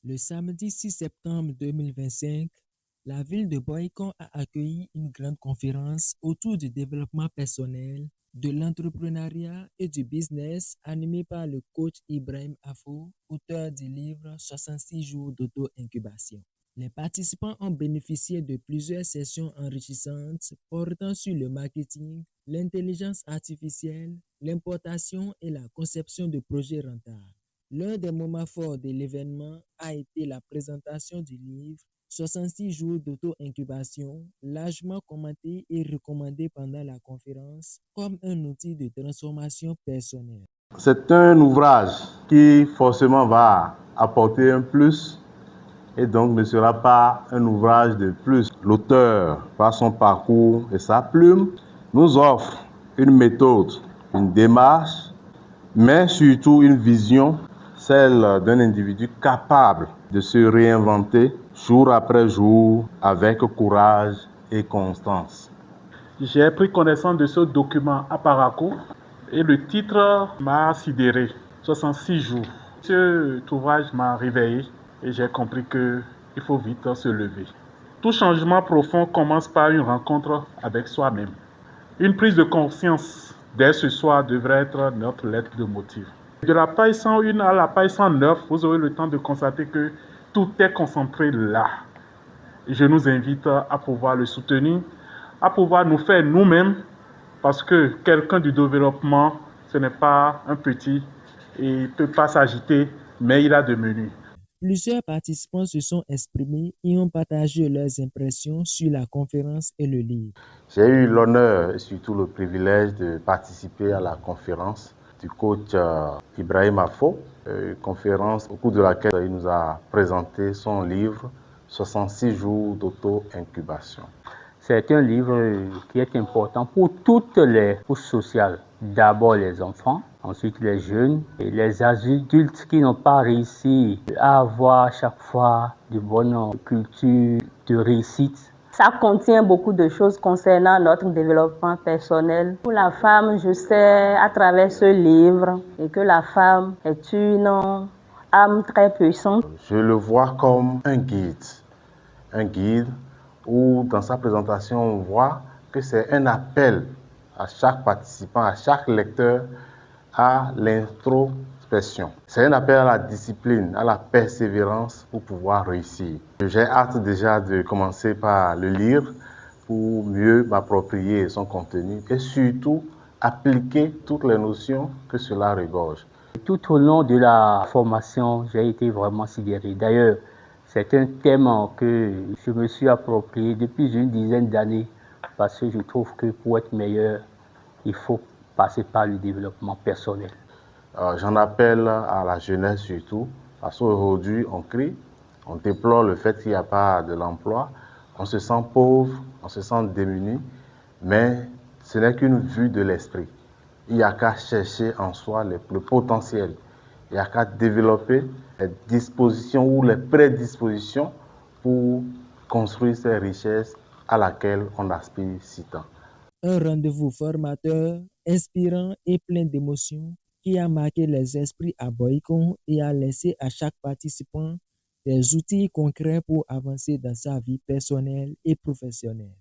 Le samedi 6 septembre 2025, la ville de Boycon a accueilli une grande conférence autour du développement personnel, de l'entrepreneuriat et du business animée par le coach Ibrahim Afo, auteur du livre 66 jours d'auto-incubation. Les participants ont bénéficié de plusieurs sessions enrichissantes portant sur le marketing, l'intelligence artificielle, l'importation et la conception de projets rentables. L'un des moments forts de l'événement a été la présentation du livre 66 jours d'auto-incubation, largement commenté et recommandé pendant la conférence comme un outil de transformation personnelle. C'est un ouvrage qui forcément va apporter un plus et donc ne sera pas un ouvrage de plus. L'auteur, par son parcours et sa plume, nous offre une méthode, une démarche, mais surtout une vision, celle d'un individu capable de se réinventer jour après jour avec courage et constance. J'ai pris connaissance de ce document à Paraco et le titre m'a sidéré. 66 jours. Cet ouvrage m'a réveillé et j'ai compris qu'il faut vite se lever. Tout changement profond commence par une rencontre avec soi-même. Une prise de conscience dès ce soir devrait être notre lettre de motif. De la page 101 à la page 109, vous aurez le temps de constater que tout est concentré là. Je nous invite à pouvoir le soutenir, à pouvoir nous faire nous-mêmes, parce que quelqu'un du développement, ce n'est pas un petit, et il ne peut pas s'agiter, mais il a de menus. Plusieurs participants se sont exprimés et ont partagé leurs impressions sur la conférence et le livre. J'ai eu l'honneur et surtout le privilège de participer à la conférence du coach Ibrahim Afo, conférence au cours de laquelle il nous a présenté son livre 66 jours d'auto-incubation. C'est un livre qui est important pour toutes les couches sociales. D'abord les enfants, ensuite les jeunes et les adultes qui n'ont pas réussi à avoir à chaque fois de bonnes cultures de réussite. Ça contient beaucoup de choses concernant notre développement personnel. Pour la femme, je sais à travers ce livre et que la femme est une âme très puissante. Je le vois comme un guide où dans sa présentation on voit que c'est un appel à chaque participant, à chaque lecteur à l'introspection. C'est un appel à la discipline, à la persévérance pour pouvoir réussir. J'ai hâte déjà de commencer par le lire pour mieux m'approprier son contenu et surtout appliquer toutes les notions que cela regorge. Tout au long de la formation, j'ai été vraiment sidéré. D'ailleurs, c'est un thème que je me suis approprié depuis une dizaine d'années parce que je trouve que pour être meilleur, il faut passer par le développement personnel. J'en appelle à la jeunesse surtout, parce qu'aujourd'hui on crie, on déplore le fait qu'il n'y a pas de l'emploi, on se sent pauvre, on se sent démuni, mais ce n'est qu'une vue de l'esprit. Il n'y a qu'à chercher en soi le potentiel, il n'y a qu'à développer les dispositions ou les prédispositions pour construire ces richesses à laquelle on aspire si tant. Un rendez-vous formateur, inspirant et plein d'émotions qui a marqué les esprits à Boycon et a laissé à chaque participant des outils concrets pour avancer dans sa vie personnelle et professionnelle.